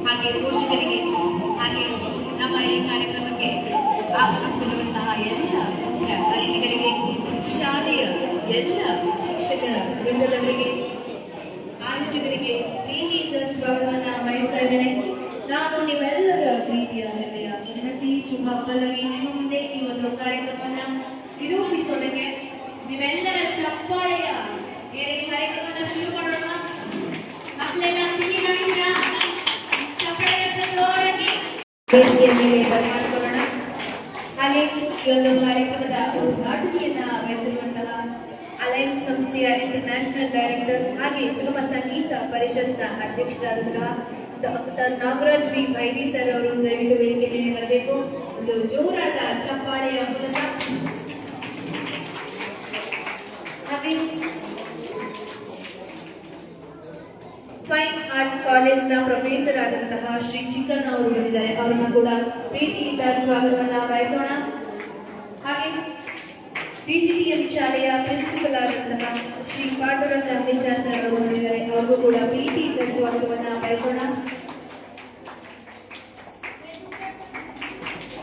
ಹಾಗೆ ಪೋಷಕರಿಗೆ ಹಾಗೆ ನಮ್ಮ ಈ ಕಾರ್ಯಕ್ರಮಕ್ಕೆ ಆಗಮಿಸಿರುವಂತಹ ಎಲ್ಲ ಮುಖ್ಯ ಅತಿಥಿಗಳಿಗೆ, ಶಾಲೆಯ ಎಲ್ಲ ಶಿಕ್ಷಕರ ವೃಂದದವರಿಗೆ, ಆಯೋಜಕರಿಗೆ ಪ್ರೀತಿಯಿಂದ ಸ್ವಾಗತವನ್ನ ಬಯಸ್ತಾ ಇದ್ದೇನೆ. ನಾನು ನಿಮ್ಮೆಲ್ಲರ ಪ್ರೀತಿಯ ಹೆಮ್ಮೆಯ ಶ್ರೀಮತಿ ಶುಭ ಪಲ್ಲವಿ ನಿಮ್ಮ ಮುಂದೆ ಈ ಒಂದು ಕಾರ್ಯಕ್ರಮವನ್ನ ನಿರೂಪಿಸೋದಕ್ಕೆ ನಿಮ್ಮೆಲ್ಲರ ಚಪ್ಪಾಳೆಯ ಕಾರ್ಯಕ್ರಮವನ್ನು ಶುರು ಮಾಡೋಣ. ಮಕ್ಕಳೆಲ್ಲ ತಿಂಡಿ ಮಾಡಿದ್ದೀರಾ? ಚಪ್ಪಾಳೆಯ ಜೋರಾಗಿ ವೇದಿಕೆಯ ಮೇಲೆ ಬರಮಾಡಿಕೊಳ್ಳೋಣ. ಹಾಗೆ ಈ ಒಂದು ಕಾರ್ಯಕ್ರಮದ ಉದ್ಘಾಟನೆಯನ್ನ ವಹಿಸಿರುವಂತಹ ಅಲಯನ್ಸ್ ಸಂಸ್ಥೆಯ ಇಂಟರ್ನ್ಯಾಷನಲ್ ಡೈರೆಕ್ಟರ್ ಹಾಗೆ ಸುಗಮ ಸಂಗೀತ ಪರಿಷತ್ನ ಅಧ್ಯಕ್ಷರಾದಂತಹ ಡಾಕ್ಟರ್ ನಾಗರಾಜ್ ವಿ ಬೈರಿ ಸರ್ ಅವರು ದಯವಿಟ್ಟು ವೇದಿಕೆ ಮೇಲೆ ಬರಬೇಕು. ಒಂದು ಜೋರಾದ ಚಪ್ಪಾಳೆಯ ಮೂಲಕ ಹಾಗೆ ಫೈನ್ ಆರ್ಟ್ ಕಾಲೇಜ್ನ ಪ್ರೊಫೆಸರ್ ಆದಂತಹ ಶ್ರೀ ಚಿಕ್ಕಣ್ಣ ಅವರು ಬಂದಿದ್ದಾರೆ. ಅವರನ್ನು ಕೂಡ ಪ್ರೀತಿಯಿಂದ ಸ್ವಾಗತವನ್ನ ಬಯಸೋಣ. ಹಾಗೆ ಪಿಜಿಟಿಎಂ ಶಾಲೆಯ ಪ್ರಿನ್ಸಿಪಲ್ ಆದಂತಹ ಶ್ರೀ ಪಾಂಡುರಂಗ ಅಂಬೇಚಾರ್ ಸರ್ ಅವರು ಬಂದಿದ್ದಾರೆ. ಅವರಿಗೂ ಕೂಡ ಪ್ರೀತಿಯಿಂದ ಸ್ವಾಗತವನ್ನ ಬಯಸೋಣ.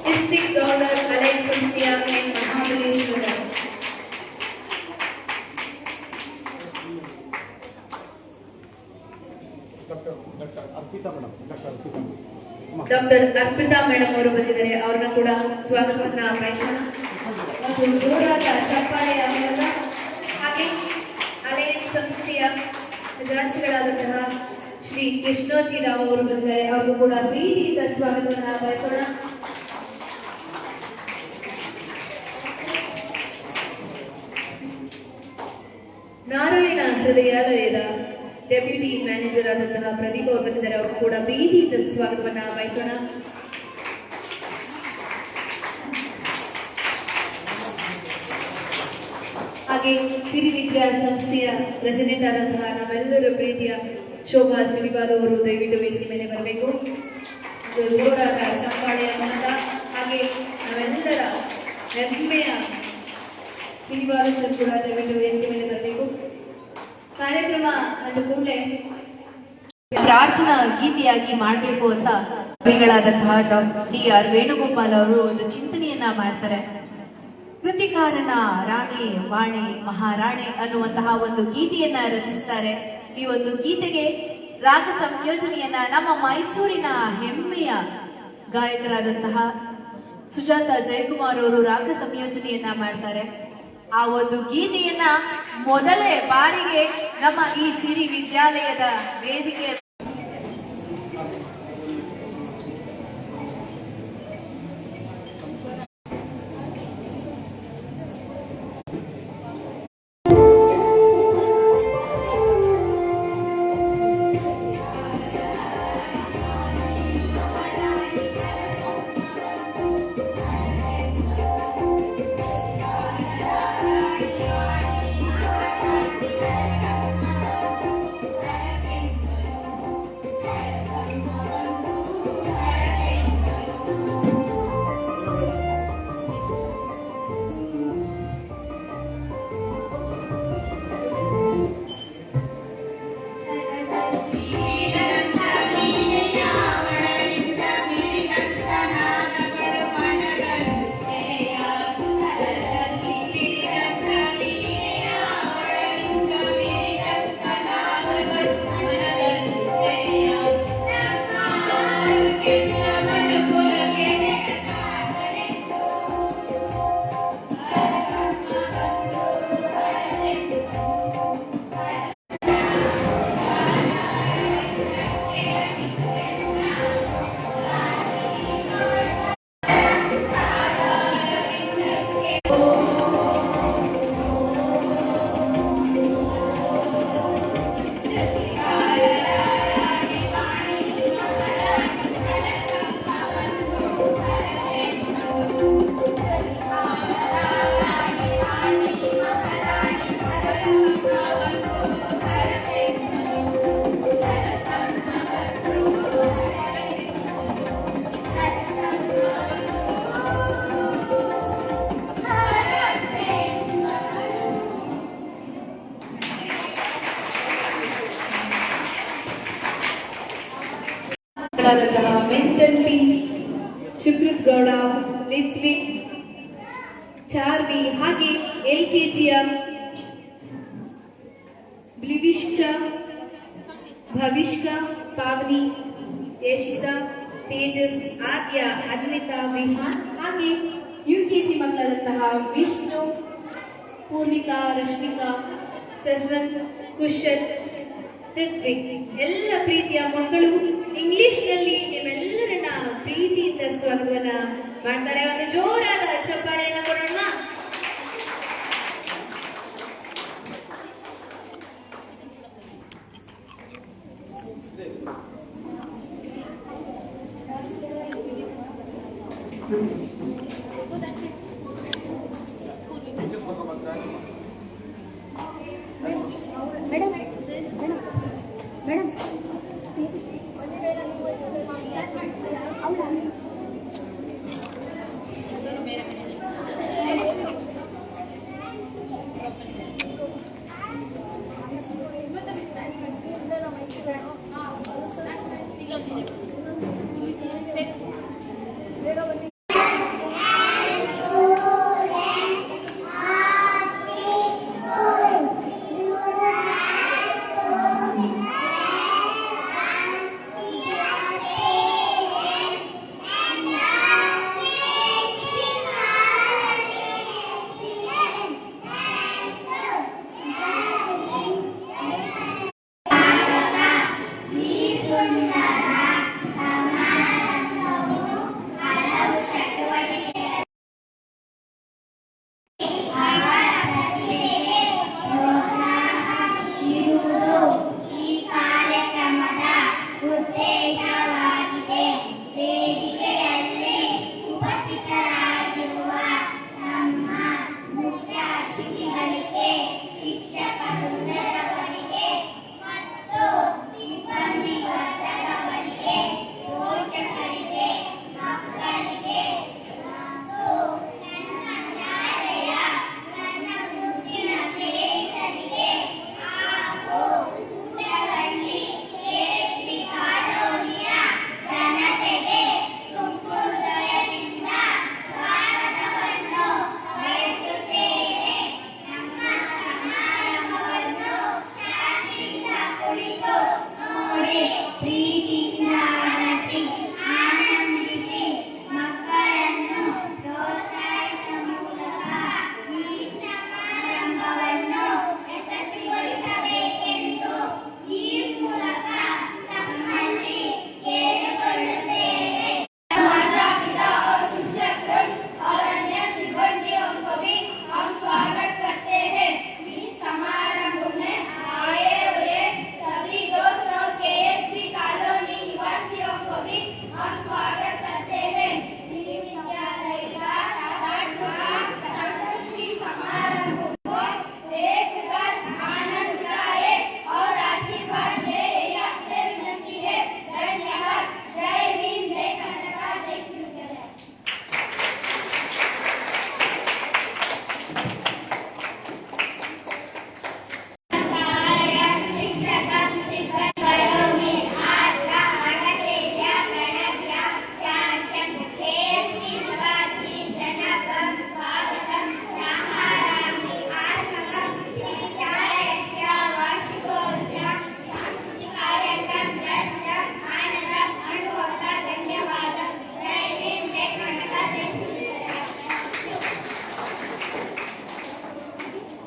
ಡಿಸ್ಟ್ರಿಕ್ಟ್ ಗವರ್ನರ್ ಅಲಯನ್ಸ್ ಸಂಸ್ಥೆಯ ಮಹಾಬಲೇಶ್ವರ ಡಾಕ್ಟರ್ ಅರ್ಪಿತಾ ಮೇಡಮ್ ಅವರು ಬಂದಿದ್ದಾರೆ. ಅವ್ರನ್ನ ಕೂಡ ಸ್ವಾಗತವನ್ನ ಬಯಸೋಣ. ಒಂದು ಜೋರಾದ ಚಪ್ಪಾಳೆಯ ಮೂಲಕ ಹಾಗೆ ಅಲಯನ್ಸ್ ಸಂಸ್ಥೆಯ ರಾಜ್ಯಗಳಾದಂತಹ ಶ್ರೀ ಕೃಷ್ಣೋಜಿ ರಾವ್ ಅವರು ಬಂದಿದ್ದಾರೆ. ಅವರು ಕೂಡ ಪ್ರೀತಿಯಿಂದ ಸ್ವಾಗತವನ್ನ ಬಯಸೋಣ. ನಾರಾಯಣ ಹೃದಯಾಲಯದ ಡೆಪ್ಯೂಟಿ ಮ್ಯಾನೇಜರ್ ಆದಂತಹ ಪ್ರದೀಪ್ ಅವರು ಬಂದಿದ್ದಾರೆ. ಅವರು ಕೂಡ ಪ್ರೀತಿಯಿಂದ ಸ್ವಾಗತವನ್ನ ಬಯಸೋಣ. ಹಾಗೆ ಸಿರಿವಿದ್ಯಾ ಸಂಸ್ಥೆಯ ಪ್ರೆಸಿಡೆಂಟ್ ಆದಂತಹ ನಾವೆಲ್ಲರ ಪ್ರೀತಿಯ ಶೋಭಾ ಸಿರಿವಾಲ್ ಅವರು ದಯವಿಟ್ಟು ವೇದಿಕೆ ಮೇಲೆ ಬರಬೇಕು. ಜೋರಾದ ಚಪ್ಪಾಳೆಯ ಮೂಲಕ ಹಾಗೆ ನಾವೆಲ್ಲರ ಹೆಮ್ಮೆಯ ಸಿರಿವಾಲ್ ಸರ್ ಕೂಡ ದಯವಿಟ್ಟು ವೇದಿಕೆ ಮೇಲೆ ಬರಬೇಕು. ಕಾರ್ಯಕ್ರಮ ಅಂದ ಕೂಡಲೇ ಪ್ರಾರ್ಥನಾ ಗೀತೆಯಾಗಿ ಮಾಡಬೇಕು ಅಂತ ಕವಿಗಳಾದಂತಹ ಡಾಕ್ಟರ್ ಡಿ.ಆರ್. ವೇಣುಗೋಪಾಲ್ ಅವರು ಒಂದು ಚಿಂತನೆಯನ್ನ ಮಾಡ್ತಾರೆ. ಕೃತಿಕಾರನ ರಾಣಿ ವಾಣಿ ಮಹಾರಾಣಿ ಅನ್ನುವಂತಹ ಒಂದು ಗೀತೆಯನ್ನ ರಚಿಸ್ತಾರೆ. ಈ ಒಂದು ಗೀತೆಗೆ ರಾಗ ಸಂಯೋಜನೆಯನ್ನ ನಮ್ಮ ಮೈಸೂರಿನ ಹೆಮ್ಮೆಯ ಗಾಯಕರಾದಂತಹ ಸುಜಾತ ಜಯಕುಮಾರ್ ಅವರು ರಾಗ ಸಂಯೋಜನೆಯನ್ನ ಮಾಡ್ತಾರೆ. ಆ ಒಂದು ಗೀತೆಯನ್ನ ಮೊದಲೇ ಬಾರಿಗೆ ನಮ್ಮ ಈ ಸಿರಿ ವಿದ್ಯಾಲಯದ ವೇದಿಕೆ ಮಕ್ಕಳಾದಂತಹ ಮೆಂಟಲ್ಟಿ, ಸುಕೃತ್ ಗೌಡ, ಲಿತ್ವಿಕ್, ಚಾರ್ವಿ, ಹಾಗೆ LKGಯ ಬ್ಲಿವಿಷ್ಕ, ಭವಿಷ್ಕ, ಪಾವನಿ, ಯಶಿತಾ, ತೇಜಸ್, ಆದ್ಯ, ಅನ್ವಿತಾ, ವಿಹಾನ್, ಹಾಗೆ UKG ಮಕ್ಕಳಾದಂತಹ ವಿಷ್ಣು, ಪೂರ್ಣಿಕಾ, ರಶ್ಮಿಕಾ, ಸಶ್ವಂತ್, ಕುಶಲ್, ಋತ್ವಿಕ್. ಎಲ್ಲ ಪ್ರೀತಿಯ ಮಕ್ಕಳು ಇಂಗ್ಲಿಷ್ನಲ್ಲಿ ನಿಮ್ಮೆಲ್ಲರನ್ನ ಪ್ರೀತಿಯಿಂದ ಸ್ವಾಗತವನ್ನ ಮಾಡ್ತಾರೆ. ಒಂದು ಜೋರಾದ ಚಪ್ಪಾಳೆಯನ್ನು ಕೊಡೋಣ.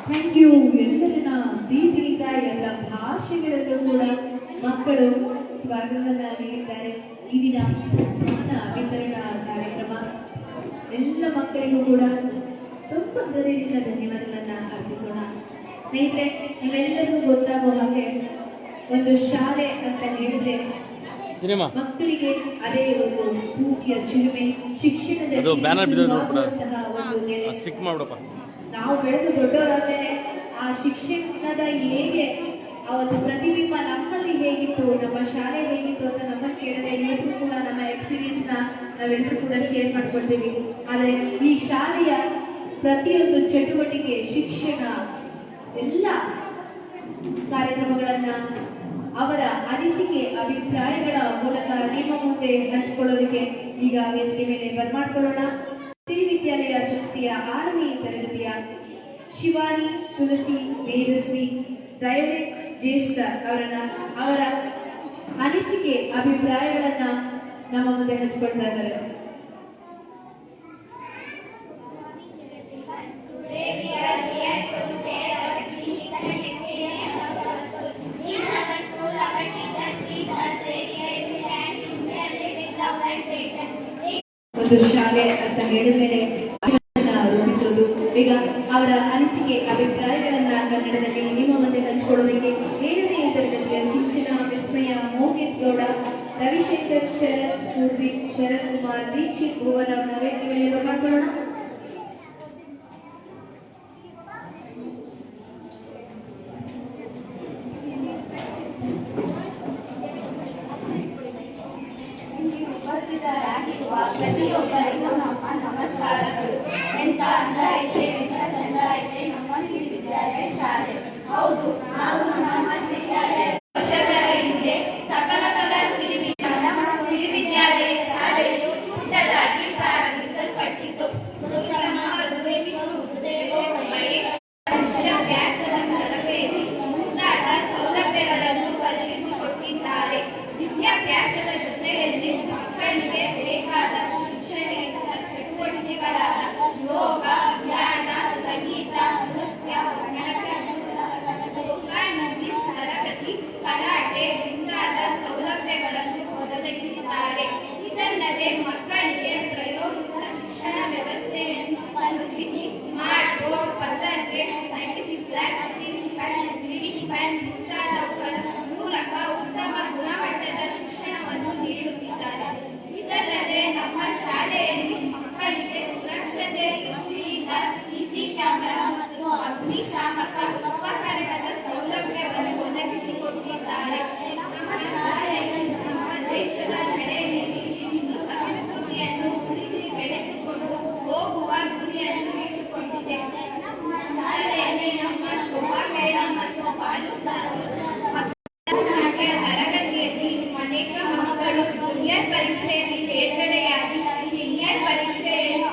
Thank you. ಎಲ್ಲರನ್ನ ಪ್ರೀತಿಯಿಂದ ಎಲ್ಲ ಭಾಷೆಗಳಲ್ಲೂ ಕೂಡ ಮಕ್ಕಳು ಸ್ವಾಗತವನ್ನ ನೀಡಿದ್ದಾರೆ. ಈ ದಿನ ಜ್ಞಾನ ವಿತರಣಾ ಕಾರ್ಯಕ್ರಮ ಎಲ್ಲ ಮಕ್ಕಳಿಗೂ ಕೂಡ ತುಂಬ ಹೃದಯದಿಂದ ಧನ್ಯವಾದಗಳನ್ನ ಅರ್ಪಿಸೋಣ. ಸ್ನೇಹಿತರೆ, ನೀವೆಲ್ಲರಿಗೂ ಗೊತ್ತಾಗೋ ಹಾಗೆ ಒಂದು ಶಾಲೆ ಅಂತ ಹೇಳಿದ್ರೆ ಮಕ್ಕಳಿಗೆ ಅದೇ ಒಂದು ಸ್ಫೂರ್ತಿಯ ಚಿಲುಮೆ, ಶಿಕ್ಷಣದಲ್ಲಿ ನಾವು ಬೆಳೆದು ದೊಡ್ಡವರಾದ್ಮೇಲೆ ಆ ಶಿಕ್ಷಣದ ಹೇಗೆ ಅವತ್ತು ಪ್ರತಿಬಿಂಬ ನಮ್ಮಲ್ಲಿ ಹೇಗಿತ್ತು, ನಮ್ಮ ಶಾಲೆ ಹೇಗಿತ್ತು ಅಂತ ನಮ್ಮನ್ನು ಕೇಳಿದ್ರೆ ಇವತ್ತು ಕೂಡ ನಮ್ಮ ಎಕ್ಸ್ಪೀರಿಯನ್ಸ್ ನಾವೆಲ್ಲರೂ ಕೂಡ ಶೇರ್ ಮಾಡ್ಕೊಳ್ತೀವಿ. ಆದರೆ ಈ ಶಾಲೆಯ ಪ್ರತಿಯೊಂದು ಚಟುವಟಿಕೆ, ಶಿಕ್ಷಣ, ಎಲ್ಲ ಕಾರ್ಯಕ್ರಮಗಳನ್ನ ಅವರ ಅನಿಸಿಕೆ, ಅಭಿಪ್ರಾಯಗಳ ಮೂಲಕ ನಿಮ್ಮ ಮುಂದೆ ಹಂಚಿಕೊಳ್ಳೋದಕ್ಕೆ ಈಗ ವೇದಿಕೆ ಮೇಲೆ ಬರ್ಮಾಡ್ಕೊಳ್ಳೋಣ. ಸಿರಿ ವಿದ್ಯಾಲಯ ಸಂಸ್ಥೆಯ 6ನೇ ತರಗತಿಯ ಶಿವಾನಿ ತುಳಸಿ ವೇದಶ್ರೀ ದೈವಿಕ್ ಜ್ಯೇಷ್ಠ ಅವರ ಅನಿಸಿಕೆ ಅಭಿಪ್ರಾಯಗಳನ್ನ ನಮ್ಮ ಮುಂದೆ ಹಂಚಿಕೊಳ್ತಾ ಇದ್ದಾರೆ. ಒಂದು ಶಾಲೆ ಅಂತ ಹೇಳಿದ ಮೇಲೆ ರೂಪಿಸೋದು. ಈಗ ಅವರ ಅನಿಸಿಕೆ ಅಭಿಪ್ರಾಯಗಳನ್ನ ಕನ್ನಡದಲ್ಲಿ ನಿಮ್ಮ ಮುಂದೆ ಹಂಚಿಕೊಳ್ಳೋದಕ್ಕೆ 7ನೇ ತರಗತಿಯ ಸಿಂಚನ ವಿಸ್ಮಯ ಮೋಹಿತ್ ಗೌಡ ರವಿಶೇಖರ್ ಶರತ್ ಪೂರ್ವಿ ಶರತ್ ಕುಮಾರ್ ದೀಕ್ಷಿತ್ ಭುವನ್ ಅವರ ವೇದಿಕೆ ಮೇಲೆ ಮಾಡ್ಕೊಳ್ಳೋಣ. ಪ್ರತಿಯೊಬ್ಬರಿಗೂ ನಮ್ಮ ನಮಸ್ಕಾರಗಳು. ಎಂತ ಅಂದ ಐತೆ, ಎಂತ ಚಂದ ಐತೆ ನಮ್ಮ ಸಿರಿ ವಿದ್ಯಾಲಯ ಶಾಲೆ. ಹೌದು, ನಾವು ನಮ್ಮ ವಿದ್ಯಾಲಯ ವರ್ಷಗಳ ಹಿಂದೆ ಸಕಲ ಕಲಾ ನಮ್ಮ ಸಿರಿ ವಿದ್ಯಾಲಯ ಶಾಲೆಯು ಪುಟ್ಟದಾಗಿ ಪ್ರಾರಂಭಿಸಲ್ಪಟ್ಟಿತು. ವಿದ್ಯಾಭ್ಯಾಸದ ತರಬೇತಿ ಮುಂತಾದ ಸೌಲಭ್ಯಗಳನ್ನು ಕಲ್ಪಿಸಿಕೊಟ್ಟಿದ್ದಾರೆ. ವಿದ್ಯಾಭ್ಯಾಸದ ಜೊತೆಯಲ್ಲಿ ಮಕ್ಕಳಿಗೆ ಬೇಕಾದ ಶಿಕ್ಷಣೇತರ ಚಟುವಟಿಕೆಗಳಾದ ಯೋಗ, ಧ್ಯಾನ, ಸಂಗೀತ, ನೃತ್ಯ, ಯೋಗ, ಇಂಗ್ಲಿಷ್ ತರಗತಿ, ಕರಾಟೆ ಮುಂತಾದ ಸೌಲಭ್ಯಗಳನ್ನು ಒದಗಿಸಿದ್ದಾರೆ. ಇದಲ್ಲದೆ ಮಕ್ಕಳಿಗೆ ಪ್ರಾಯೋಗಿಕ ಶಿಕ್ಷಣ ವ್ಯವಸ್ಥೆಯನ್ನು ಕಲ್ಪಿಸಿ smart board, puzzle game, scientific lab, reading PAN ಮುಂತಾದವುಗಳ ಮೂಲಕ ಉತ್ತಮ ಗುಣಮಟ್ಟದ ಶಿಕ್ಷಣವನ್ನು ನೀಡುತ್ತಿದ್ದಾರೆ. ಇದಲ್ಲದೆ ನಮ್ಮ ಶಾಲೆಯಲ್ಲಿ ಮಕ್ಕಳಿಗೆ ಸುರಕ್ಷತೆ ದೃಷ್ಟಿಯಿಂದ ಸಿಸಿ ಕ್ಯಾಮೆರಾ ಮತ್ತು ಅಗ್ನಿಶಾಮಕ ಉಪಕರಣದ ಸೌಲಭ್ಯವನ್ನು ಒದಗಿಸಿಕೊಟ್ಟಿದ್ದಾರೆ. ನಮ್ಮ ಶಾಲೆಯಲ್ಲಿ ನಮ್ಮ ದೇಶದ ನಡೆಯಲ್ಲಿ ಹಿಂದೂ ಸಂಸ್ಕೃತಿಯನ್ನು ಉಳಿಸಿ ಬೆಳೆಸಿಕೊಂಡು ಹೋಗುವ ಗುರಿಯನ್ನು ಇಟ್ಟುಕೊಂಡಿದೆ. ನಮ್ಮ ಶಾಲೆಯಲ್ಲಿ ನಮ್ಮ ಶೋಭಾ ಮೇಡಮ್ ಮತ್ತು ಬಾಲು ತರಗತಿಯಲ್ಲಿ ಅನೇಕ ಮಕ್ಕಳು ಜೂನಿಯರ್ ಪರೀಕ್ಷೆಯಲ್ಲಿ ತೇರ್ಗಡೆಯಾಗಿ ಸೀನಿಯರ್ ಪರೀಕ್ಷೆಯನ್ನು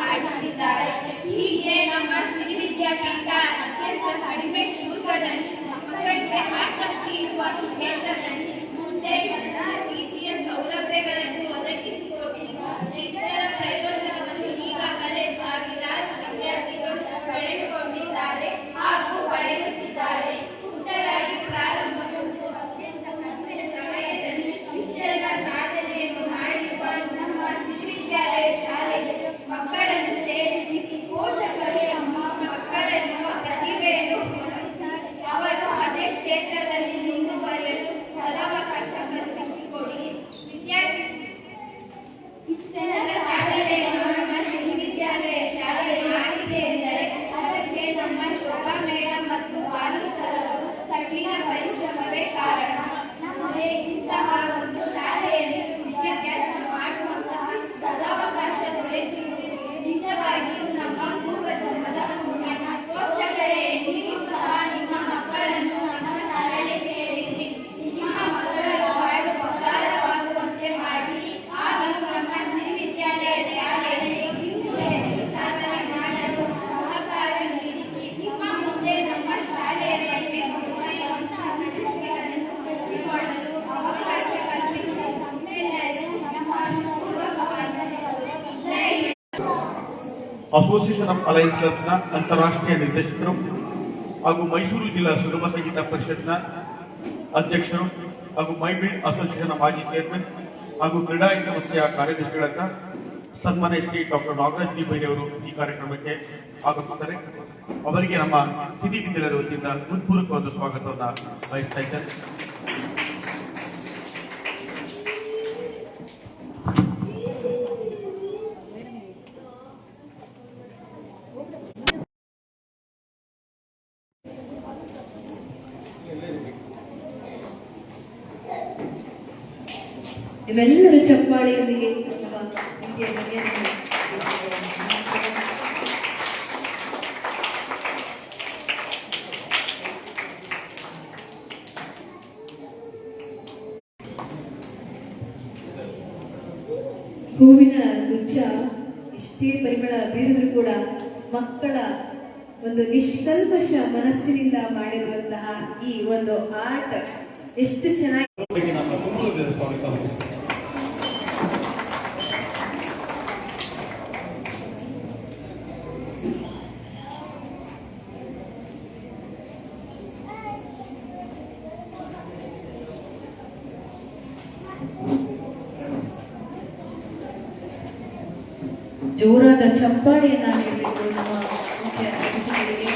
ಮಾಡುತ್ತಿದ್ದಾರೆ. ಹೀಗೆ ನಮ್ಮ ಸಿರಿ ವಿದ್ಯಾಪೀಠ ಅತ್ಯಂತ ಕಡಿಮೆ ಶುಲ್ಕದಲ್ಲಿ ಮಕ್ಕಳಿಗೆ ಆಸಕ್ತಿ ಇರುವ ಕ್ಷೇತ್ರದಲ್ಲಿ ಮುಂದೆ ಎಲ್ಲ ರೀತಿಯ ಸೌಲಭ್ಯಗಳನ್ನು ಒದಗಿಸಿಕೊಟ್ಟಿದೆ. ಇದರ ಪ್ರಯೋಜನವನ್ನು ಈಗಾಗಲೇ ಸಾವಿರಾರು ವಿದ್ಯಾರ್ಥಿಗಳು ಪಡೆದುಕೊಂಡಿದ್ದಾರೆ ಹಾಗೂ ಪಡೆಯುತ್ತಿದ್ದಾರೆ. ಪುಟ್ಟದಾಗಿ ಪ್ರಾರಂಭಗೊಂಡು ಸಮಯದಲ್ಲಿ ಇಷ್ಟೆಲ್ಲ ಸಾಧನೆಯನ್ನು ಮಾಡಿರುವ ನಮ್ಮ ಸಿರಿ ವಿದ್ಯಾಲಯ ಶಾಲೆಗೆ ಮಕ್ಕಳನ್ನು ಸೇರಿಸಿ ಪೋಷಕರು ನಮ್ಮ ಮಕ್ಕಳಲ್ಲಿರುವ ಪ್ರತಿಭೆಯನ್ನು ಗಮನಿಸಿ ಅವರು ಅದೇ ಕ್ಷೇತ್ರದಲ್ಲಿ ಮುಂದುವರಿಯಲು ಸದಾವಕಾಶ ಕಲ್ಪಿಸಿಕೊಡಿ. ವಿದ್ಯಾರ್ಥಿ ಇಷ್ಟೆಲ್ಲ ಸಾಧನೆಯನ್ನು ನಮ್ಮ ಸಿರಿ ವಿದ್ಯಾಲಯ ಶಾಲೆ ಮಾಡಿದೆ ಎಂದರೆ ಅದಕ್ಕೆ ನಮ್ಮ ಶೋಭಾ ಮೇಡಮ್ ಮತ್ತು ಬಾಲು ಸರ್ ಅವರು ಕಠಿಣ ಪರಿಶ್ರಮವೇ ಕಾರಣ. ನಮಗೆ ಇಂತಹ ಒಂದು ಶಾಲೆಯಲ್ಲಿ ವಿದ್ಯಾಭ್ಯಾಸ ಮಾಡುವಂತಹ ಸದಾವಕಾಶ ದೊರೆತಿರುವುದು ನಿಜವಾಗಿಯೂ ನಮ್ಮ ಪೂರ್ವ ಜನ್ಮದ ಪುಣ್ಯ. ಪೋಷಕರೇ, ನೀವು ಸಹ ನಿಮ್ಮ ಮಕ್ಕಳನ್ನು ನಮ್ಮ ಶಾಲೆಗೆ ಸೇರಿಸಿ ನಿಮ್ಮ ಮಕ್ಕಳ ಬಾಳು ಬಂಗಾರವಾಗುವಂತೆ ಮಾಡಿ. ಆಗಲೂ ನಮ್ಮ ಸಿರಿ ವಿದ್ಯಾಲಯ ಶಾಲೆಯಲ್ಲಿ ಇನ್ನೂ ಹೆಚ್ಚು ಸಾಧನೆ ಮಾಡಲು ಸಹಕಾರ ನೀಡಿ. ನಿಮ್ಮ ಮುಂದೆ ನಮ್ಮ ಶಾಲೆಯ ಬಗ್ಗೆ ಒಳ್ಳೆಯಂತಹ ಅನಿಸಿಕೆಗಳನ್ನು ಹಂಚಿಕೊಳ್ಳಲು ಅವಕಾಶ ಕಲ್ಪಿಸಿ ಎಲ್ಲರಿಗೂ ನಮ್ಮ ಪೂರ್ವಕವಾದ ಜೈ ಹಿಂದ್. ಅಸೋಸಿಯೇಷನ್ ಆಫ್ ಅಲೈನ್ಸ್ ಕ್ಲಬ್ನ ಅಂತಾರಾಷ್ಟ್ರೀಯ ನಿರ್ದೇಶಕರು ಹಾಗೂ ಮೈಸೂರು ಜಿಲ್ಲಾ ಸುಗಮ ಸಂಗೀತ ಪರಿಷತ್ನ ಅಧ್ಯಕ್ಷರು ಹಾಗೂ ಮೈಬಿಲ್ಡ್ ಅಸೋಸಿಯೇಷನ್ ಮಾಜಿ ಚೇರ್ಮನ್ ಹಾಗೂ ಕ್ರೀಡಾ ಸಂಸ್ಥೆಯ ಕಾರ್ಯದರ್ಶಿಗಳಾದ ಸನ್ಮಾನ್ಯ ಶ್ರೀ ಡಾಕ್ಟರ್ ನಾಗರಾಜ್ ಡಿ ಬೈರಿ ಅವರು ಈ ಕಾರ್ಯಕ್ರಮಕ್ಕೆ ಆಗಮಿಸುತ್ತಾರೆ. ಅವರಿಗೆ ನಮ್ಮ ಸಿರಿ ವಿದ್ಯಾಲಯದ ವತಿಯಿಂದ ಹೃತ್ಪೂರ್ವಕವಾದ ಸ್ವಾಗತವನ್ನು ಬಯಸ್ತಾ ಇದ್ದಾರೆ. ಇವೆಲ್ಲರೂ ಚಪ್ಪಾಳೆಯೊಂದಿಗೆ ನಮ್ಮ ವಿದ್ಯಾಲಯವನ್ನು ಹೂವಿನ ಗುಚ್ಛ ಎಷ್ಟೇ ಪರಿಮಳ ಬೀರಿದ್ರು ಕೂಡ ಮಕ್ಕಳ ಒಂದು ನಿಷ್ಕಲ್ಮಶ ಮನಸ್ಸಿನಿಂದ ಮಾಡಿರುವಂತಹ ಈ ಒಂದು ಆರ್ಟ್ ಎಷ್ಟು ಚೆನ್ನಾಗಿ ನಮ್ಮ ತುಂಬುವುದೇ ಸ್ವಾಗತ. ಜೋರಾದ ಚಪ್ಪಾಳೆಯನ್ನ ನೀಡಬೇಕು ನಮ್ಮ ಮುಖ್ಯ ಅತಿಥಿಗಳಿಗೆ.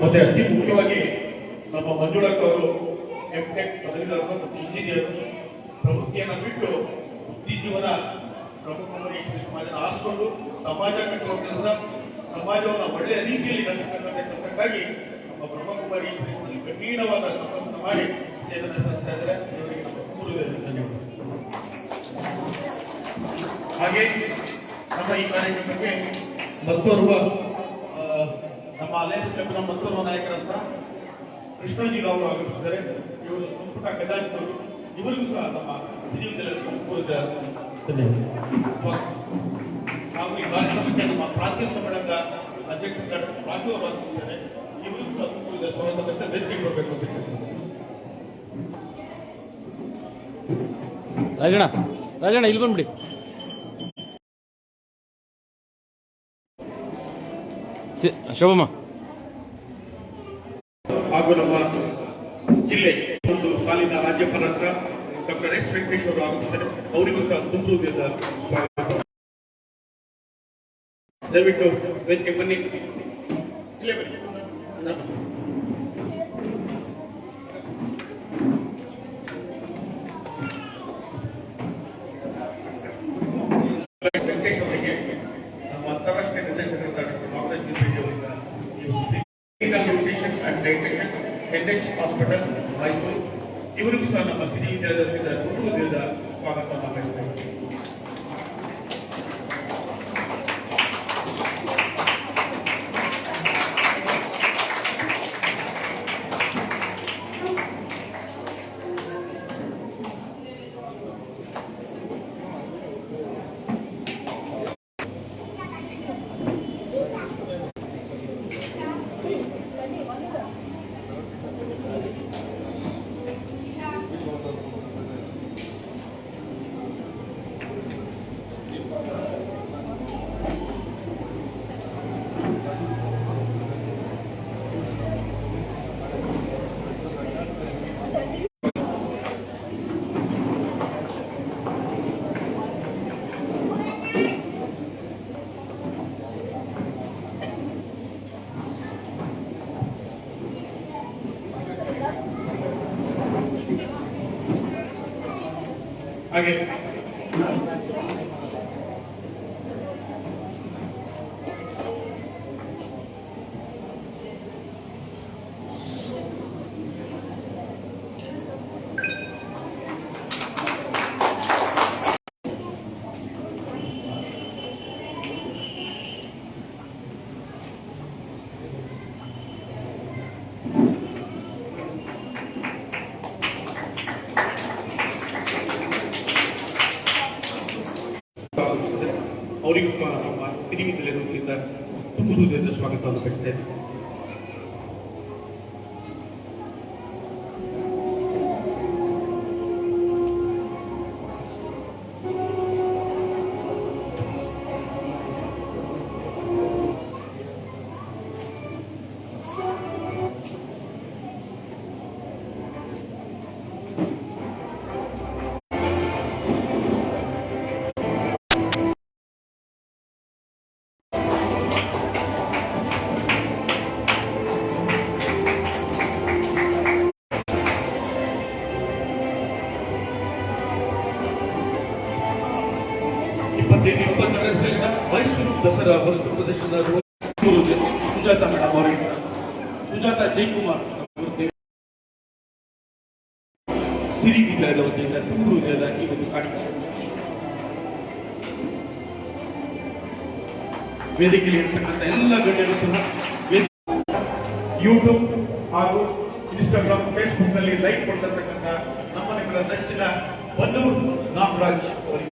ಮತ್ತೆ ಅತಿ ಮುಖ್ಯವಾಗಿ ನಮ್ಮ ಮಂಜುಳಕ್ಕ ಅವರು ಎಂಟೆಕ್ ಪದವೀಧರ ಮತ್ತು ಇಂಜಿನಿಯರ್ ಪ್ರವೃತ್ತಿಯನ್ನು ಬಿಟ್ಟು ವೃತ್ತಿ ಜೀವನ ಪ್ರಮುಖವಾಗಿ ಸಮಾಜನ ಆರಿಸಿಕೊಂಡು ಸಮಾಜ ಕಟ್ಟುವ ಕೆಲಸ, ಸಮಾಜವನ್ನು ಒಳ್ಳೆಯ ರೀತಿಯಲ್ಲಿ ನಡೆಸತಕ್ಕಂಥ ಕೆಲಸಕ್ಕಾಗಿ ನಮ್ಮ ಬ್ರಹ್ಮಕುಮಾರಿ ಕಠಿಣವಾದ ತಪಸ್ಸನ್ನು ಮಾಡಿ ಸೇವೆಯನ್ನು ಸಲ್ಲಿಸ್ತಾ ಇದ್ದಾರೆ. ಇವರಿಗೆ ನಮ್ಮ ಪೂರ್ವಜರಿಗೆ ಧನ್ಯವಾದ. ಹಾಗೆ ನಮ್ಮ ಈ ಕಾರ್ಯಕ್ರಮಕ್ಕೆ ಮತ್ತೋರ್ವ ನಮ್ಮ ಅಲಯನ್ಸ್ ಕ್ಲಬ್ನ ಮತ್ತೋರ್ವ ನಾಯಕರಂತ ಕೃಷ್ಣಜಿ ಅವರು ಆಗಮಿಸಿದ್ದಾರೆ. ಇವರು ಸಂಪುಟ ಖಜಾಂಚಿಯವರು. ಇವರಿಗೂ ಸಹ ನಮ್ಮ ವಿಜಯವಿದ್ಯಾಲಯದ ಧನ್ಯವಾದ. ಹಾಗೂ ಈ ಕಾರ್ಯಕ್ರಮಕ್ಕೆ ನಮ್ಮ ಪ್ರಾಂತೀಯ ಸಮ್ಮೇಳನದ ಅಧ್ಯಕ್ಷರಾದ ರಾಜು ಅವರು ಆಗಮಿಸಿದ್ದಾರೆ. ಇವರಿಗೂ ಸಹ ತುಂಬುವುದ ಸ್ವಾಗತ ವೇದಿಕೆ ಕೊಡಬೇಕು ಅಂತ ರಾಜಣ್ಣ ಇಲ್ಲಿ ಬಂದ್ಬಿಡಿ. ಶೋಭಮ್ಮ ಹಾಗೂ ನಮ್ಮ ಜಿಲ್ಲೆ ಒಂದು ಸಾಲಿನ ರಾಜ್ಯಪಾಲಕ ಡಾಕ್ಟರ್ ಎಸ್ ವೆಂಕಟೇಶ್ ಅವರು ಆಗುತ್ತಾರೆ. ಅವರಿಗೂ ಸಹ ತುಂಬುವುದರಿಂದ ಸ್ವಾಗತ. ದಯವಿಟ್ಟು ವೇದಿಕೆ ಬನ್ನಿ, ಇಲ್ಲೇ ಬನ್ನಿ. ವೆಂಕಟೇಶ್ ಅವರಿಗೆ ನಮ್ಮ ಅಂತಾರಾಷ್ಟ್ರೀಯ ನಿರ್ದೇಶಕರಾದ ಡಾಕ್ಟರ್ ಅವರಿಂದ ನ್ಯೂಟ್ರಿಷನ್ ಅಂಡ್ ಡೈಟೇಷನ್ NH ಹಾಸ್ಪಿಟಲ್ ಮೈಸೂರು, ಇವರಿಗೂ ಸಹ ನಮ್ಮ ಸಿರಿ ವಿದ್ಯಾಲಯದಿಂದ ತುಂಬುವುದರಿಂದ ಸ್ವಾಗತವನ್ನು ಬಯಸುತ್ತೇವೆ. ಹಾಗೆ ಅವರಿಗೂ ಸಹ ನಮ್ಮ ಸಿರಿ ವಿದ್ಯಾಲಯದಿಂದ ತುಂಬುವುದರಿಂದ ಸ್ವಾಗತವನ್ನು ಬಯಸುತ್ತೇನೆ. ಮೈಸೂರು ದಸರಾ ವಸ್ತು ಪ್ರದರ್ಶನದ ಸುಜಾತ ಮೇಡಮ್ ಅವರಿಂದ ಸುಜಾತ ಜೈಕುಮಾರ್ ಸಿರಿ ವಿದ್ಯಾಲಯದ ವತಿಯಿಂದ ತುಮಕೂರು ಜಿಲ್ಲೆಯ ಈ ಒಂದು ಕಾರ್ಯಕ್ರಮ ವೇದಿಕೆಯಲ್ಲಿ ಇರತಕ್ಕಂಥ ಎಲ್ಲ ಗಣ್ಯರು ಸಹ ಯೂಟ್ಯೂಬ್ ಹಾಗೂ ಇನ್ಸ್ಟಾಗ್ರಾಮ್ ಫೇಸ್ಬುಕ್ ನಲ್ಲಿ ಲೈಕ್ ಕೊಡ್ತಿರ್ತಕ್ಕಂಥ ನಮ್ಮ ನಿಮ್ಮಗಳ ನೆಚ್ಚಿನ ಬನ್ನೂರು ನಾಗರಾಜ್ ಅವರಿಗೆ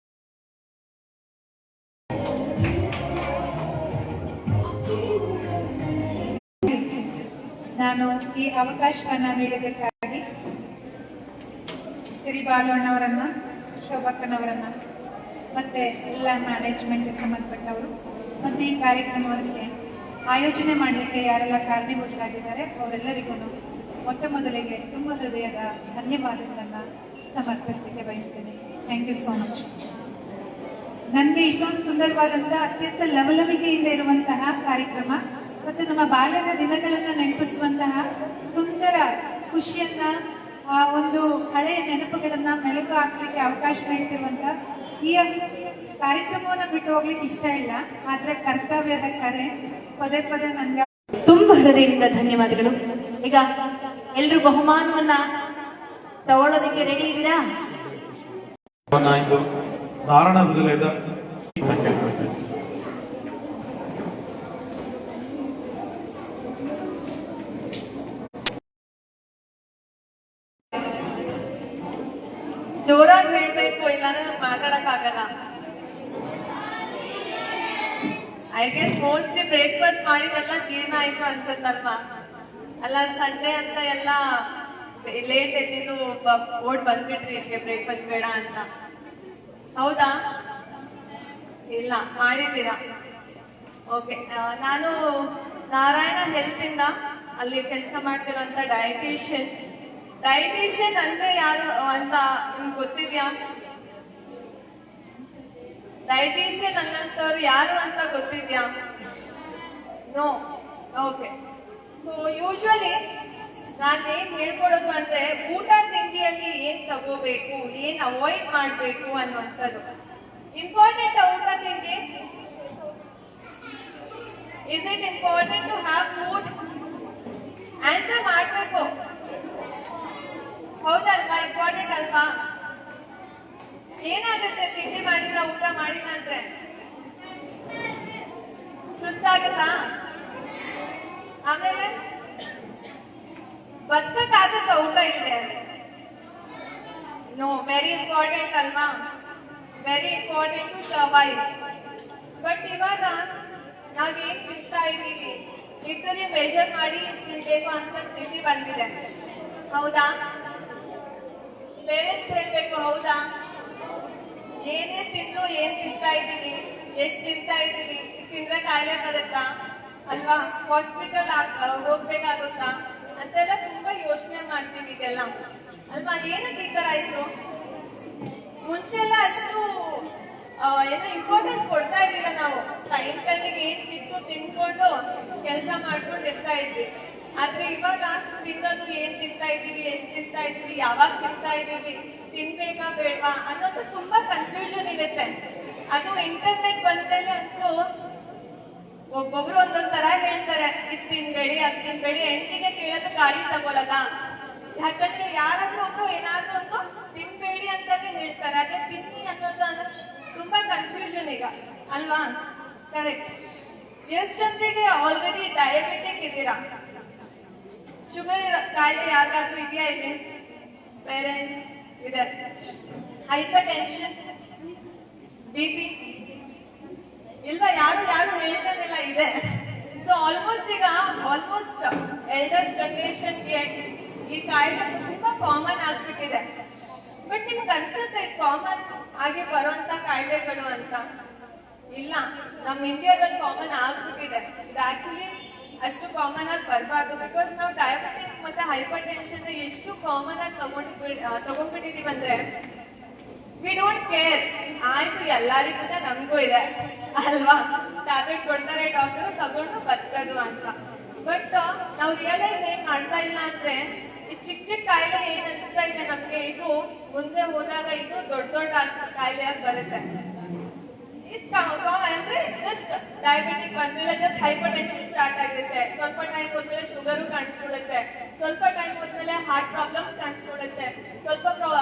ನಾನು ಈ ಅವಕಾಶವನ್ನ ನೀಡಿದ್ದಕ್ಕಾಗಿ ಸಿರಿ ಬಾಲಣ್ಣವರನ್ನ ಶೋಭಕ್ಕನವರನ್ನ ಮತ್ತೆ ಎಲ್ಲ ಮ್ಯಾನೇಜ್ಮೆಂಟ್ ಸಂಬಂಧಪಟ್ಟವರು ಮತ್ತು ಈ ಕಾರ್ಯಕ್ರಮಕ್ಕೆ ಆಯೋಜನೆ ಮಾಡಲಿಕ್ಕೆ ಯಾರೆಲ್ಲ ಕಾರಣೀಭೂತರಾಗಿದ್ದಾರೆ ಅವರೆಲ್ಲರಿಗೂ ಮೊಟ್ಟ ಮೊದಲಿಗೆ ತುಂಬ ಹೃದಯದ ಧನ್ಯವಾದಗಳನ್ನು ಸಮರ್ಪಿಸಲಿಕ್ಕೆ ಬಯಸ್ತೇನೆ. Thank you so much. ನನಗೆ ಇಷ್ಟೊಂದು ಸುಂದರವಾದಂಥ ಅತ್ಯಂತ ಲವಲವಿಕೆಯಿಂದ ಇರುವಂತಹ ಕಾರ್ಯಕ್ರಮ ಮತ್ತು ನಮ್ಮ ಬಾಲ್ಯದ ದಿನಗಳನ್ನು ನೆನಪಿಸುವಂತಹ ಸುಂದರ ಖುಷಿಯನ್ನ ಒಂದು ಹಳೆಯ ನೆನಪುಗಳನ್ನ ಮೆಲುಕು ಹಾಕ್ಲಿಕ್ಕೆ ಅವಕಾಶ ನೀಡ್ತಿರುವಂತ ಈ ಕಾರ್ಯಕ್ರಮವನ್ನು ಬಿಟ್ಟು ಹೋಗ್ಲಿಕ್ಕೆ ಇಷ್ಟ ಇಲ್ಲ. ಆದ್ರೆ ಕರ್ತವ್ಯದ ಕರೆ ಪದೇ ಪದೇ ನನ್ಗೆ ತುಂಬಾ ಹೃದಯದಿಂದ ಧನ್ಯವಾದಗಳು. ಈಗ ಎಲ್ರು ಬಹುಮಾನವನ್ನ ತಗೊಳ್ಳೋದಕ್ಕೆ ರೆಡಿ ಇದ್ದೀರಾ? ಇದು ನಾರಾಯಣ ವಿದ್ಯಾಲಯದ ಜೋರಾಗಿ ಹೇಳ್ಬೇಕು, ಇಲ್ಲಾಂದ್ರೆ ಮಾತಾಡಕ್ಕಾಗಲ್ಲ. ಐ ಗೆಸ್ ಮೋಸ್ಟ್ಲಿ ಬ್ರೇಕ್ಫಾಸ್ಟ್ ಮಾಡಿದೆಲ್ಲ ಜೀರ್ಣ ಆಯ್ತು ಅನ್ಸತ್ತಲ್ವಾ? ಅಲ್ಲ ಸಂಡೇ ಅಂತ ಎಲ್ಲ ಲೇಟ್ ಎದ್ದಿದ್ದು ಓಡ್ ಬಂದ್ಬಿಟ್ರಿ ಇಲ್ಲಿಗೆ ಬ್ರೇಕ್ಫಾಸ್ಟ್ ಬೇಡ ಅಂತ. ಹೌದಾ? ಇಲ್ಲ, ಮಾಡಿದ್ದೀರಾ. ಓಕೆ. ನಾನು ನಾರಾಯಣ ಹೆಲ್ತ್ ಇಂದ ಅಲ್ಲಿ ಕೆಲಸ ಮಾಡ್ತಿರುವಂತ ಡಯಟಿಷಿಯನ್ ಅಂದ್ರೆ ಯಾರು ಅಂತ ನಿಮ್ಗೆ ಗೊತ್ತಿದ್ಯಾ? ಡಯಟಿಷಿಯನ್ ಅನ್ನಂತವ್ರು ಯಾರು ಅಂತ ಗೊತ್ತಿದ್ಯಾ? ನೋ. ಓಕೆ. ಸೊ ಯೂಶುವಲಿ ನಾನೇನ್ ಹೇಳ್ಕೊಡೋದು ಅಂದ್ರೆ ಊಟ ತಿಂಡಿಯಲ್ಲಿ ಏನ್ ತಗೋಬೇಕು, ಏನ್ ಅವಾಯ್ಡ್ ಮಾಡ್ಬೇಕು ಅನ್ನುವಂಥದ್ದು. ಇಂಪಾರ್ಟೆಂಟ್ ಊಟ ತಿಂಡಿ? Is it important to have food? Answer ಮಾಡ್ಬೇಕು. ಹೌದಲ್ವಾ? ಇಂಪಾರ್ಟೆಂಟ್ ಅಲ್ವಾ? ಏನಾಗುತ್ತೆ ತಿಂಡಿ ಮಾಡಿಲ್ಲ, ಊಟ ಮಾಡಿಲ್ಲ ಅಂದ್ರೆ? ಸುಸ್ತಾಗುತ್ತಾ? ಆಮೇಲೆ ಬದುಕಕ್ಕಾಗುತ್ತ ಊಟ ಇದೆ? ನೋ. ವೆರಿ ಇಂಪಾರ್ಟೆಂಟ್ ಅಲ್ವಾ? Very important to survive. But ಇವಾಗ ನಾವೇನ್ ತಿಂತಾ ಇದೀವಿ ಲಿಟರಲಿ ಮೆಷರ್ ಮಾಡಿ ತಿನ್ಬೇಕು ಅಂತ ಸ್ಥಿತಿ ಬಂದಿದೆ. ಹೌದಾ? ಪೇರೆಂಟ್ಸ್ ಹೇಳ್ಬೇಕು, ಹೌದಾ? ಏನೇ ತಿಂದ್ರು ಏನ್ ತಿಂತಾ ಇದೀವಿ, ಎಷ್ಟ್ ತಿಂತಾ ಇದೀವಿ, ತಿಂದ್ರೆ ಕಾಯಿಲೆ ಬರುತ್ತಾ ಅಲ್ವಾ, ಹಾಸ್ಪಿಟಲ್ ಹೋಗ್ಬೇಕಾಗುತ್ತಾ ಅಂತೆಲ್ಲ ತುಂಬಾ ಯೋಚನೆ ಮಾಡ್ತೀವಿ ಇದೆಲ್ಲ ಅಲ್ವಾ. ಏನಕ್ಕೆ ಈ ತರ ಆಯ್ತು? ಮುಂಚೆಲ್ಲ ಅಷ್ಟು ಏನೋ ಇಂಪಾರ್ಟೆನ್ಸ್ ಕೊಡ್ತಾ ಇರ್ಲಿಲ್ಲ. ನಾವು ಟೈಮಿಗೆ ಏನ್ ಸಿಕ್ತು ತಿನ್ಕೊಂಡು ಕೆಲಸ ಮಾಡ್ಕೊಂಡು ಇರ್ತಾ ಇದ್ವಿ. ಆದ್ರೆ ಇವಾಗ ತಿನ್ನೋದು ಏನ್ ತಿಂತಾ ಇದೀವಿ, ಎಷ್ಟ್ ತಿಂತಾ ಇದೀವಿ, ಯಾವಾಗ ತಿಂತಾ ಇದೀವಿ, ತಿನ್ಬೇಕಾ ಬೇಡವಾ ಅನ್ನೋದು ತುಂಬಾ ಕನ್ಫ್ಯೂಷನ್ ಇರುತ್ತೆ. ಅದು ಇಂಟರ್ನೆಟ್ ಬಂದ್ಮೇಲೆ ಅಂತೂ ಒಬ್ಬೊಬ್ರು ಒಂದೊಂದ್ ತರ ಹೇಳ್ತಾರೆ, ಇದ್ ತಿನ್ಬೇಡಿ ಅದ್ ತಿನ್ಬೇಡಿ. ಹೆಂಡತಿಗೆ ಕೇಳೋದು ಗಾಳಿ ತಗೊಳದ. ಯಾಕಂದ್ರೆ ಯಾರಾದ್ರೂ ಒಬ್ರು ಏನಾದ್ರೂ ಒಂದು ತಿನ್ಬೇಡಿ ಅಂತಾನೆ ಹೇಳ್ತಾರೆ. ಅದೇ ತಿನ್ನಿ ಅನ್ನೋದು ತುಂಬಾ ಕನ್ಫ್ಯೂಷನ್ ಈಗ ಅಲ್ವಾ? ಕರೆಕ್ಟ್. ಎಷ್ಟು ಜನರಿಗೆ ಆಲ್ರೆಡಿ ಡಯಾಬಿಟಿಕ್ ಇದ್ದೀರಾ? ಶುಗರ್ ಕಾಯಿಲೆ ಯಾರಿಗಾದ್ರೂ ಇದೆಯಾ ಇಲ್ಲಿ? ಪೇರೆಂಟ್ಸ್ ಇದೆ. ಹೈಪರ್ ಟೆನ್ಷನ್, ಬಿಪಿ ಇಲ್ವಾ? ಯಾರು ಹೇಳ್ತಾರಿಲ್ಲ ಇದೆ. ಸೊ ಆಲ್ಮೋಸ್ಟ್ ಎಲ್ಡರ್ ಜನರೇಷನ್ಗೆ ಈ ಕಾಯಿಲೆ ತುಂಬಾ ಕಾಮನ್ ಆಗ್ಬಿಟ್ಟಿದೆ. ಬಟ್ ನಿಮ್ಗೆ ಅನ್ಸುತ್ತೆ ಕಾಮನ್ ಆಗಿ ಬರುವಂತ ಕಾಯಿಲೆಗಳು ಅಂತ? ಇಲ್ಲ, ನಮ್ಮ ಇಂಡಿಯಾದಲ್ಲಿ ಕಾಮನ್ ಆಗ್ಬಿಟ್ಟಿದೆ. ಇದು ಆಕ್ಚುಲಿ ಅಷ್ಟು ಕಾಮನ್ ಆಗಿ ಬರಬಾರ್ದು. ಬಿಕಾಸ್ ನಾವು ಡಯಾಬಿಟಿಕ್ ಮತ್ತೆ ಹೈಪರ್ ಟೆನ್ಷನ್ ಎಷ್ಟು ಕಾಮನ್ ಆಗಿ ತಗೊಂಡ್ಬಿಟ್ಟಿದೀವಿ ಅಂದ್ರೆ ವಿ ಡೋಂಟ್ ಕೇರ್. ಆಯ್ತು, ಎಲ್ಲರಿಗೂ ನಮಗೂ ಇದೆ ಅಲ್ವಾ, ಟ್ಯಾಬ್ಲೆಟ್ ಕೊಡ್ತಾರೆ ಡಾಕ್ಟರ್, ತಗೊಂಡು ಬದುಕೋದು ಅಂತ. ಬಟ್ ನಾವು ರಿಯಲೈಸ್ ಏನ್ ಮಾಡ್ತಾ ಇಲ್ಲ ಅಂದ್ರೆ ಈ ಚಿಕ್ಕ ಕಾಯಿಲೆ ಏನ್ ಅನ್ಸ್ತಾ ಇದೆ ನಮ್ಗೆ, ಇದು ಮುಂದೆ ಹೋದಾಗ ಇದು ದೊಡ್ಡ ಕಾಯಿಲೆಯಾಗಿ ಬರುತ್ತೆ. ಅಂದ್ರೆ ಜಸ್ಟ್ ಡಯಾಬಿಟಿಕ್ ಬಂದಿಲ್ಲ, ಜಸ್ಟ್ ಹೈಪರ್ ಟೆನ್ಷನ್ ಸ್ಟಾರ್ಟ್ ಆಗುತ್ತೆ. ಸ್ವಲ್ಪ ಟೈಮ್ ಹೋದ್ಮೇಲೆ ಶುಗರು ಕಾಣಿಸ್ಕೊಡುತ್ತೆ, ಸ್ವಲ್ಪ ಟೈಮ್ ಹೋದ್ಮೇಲೆ ಹಾರ್ಟ್ ಪ್ರಾಬ್ಲಮ್ಸ್ ಕಾಣಿಸ್ಕೊಡುತ್ತೆ, ಸ್ವಲ್ಪ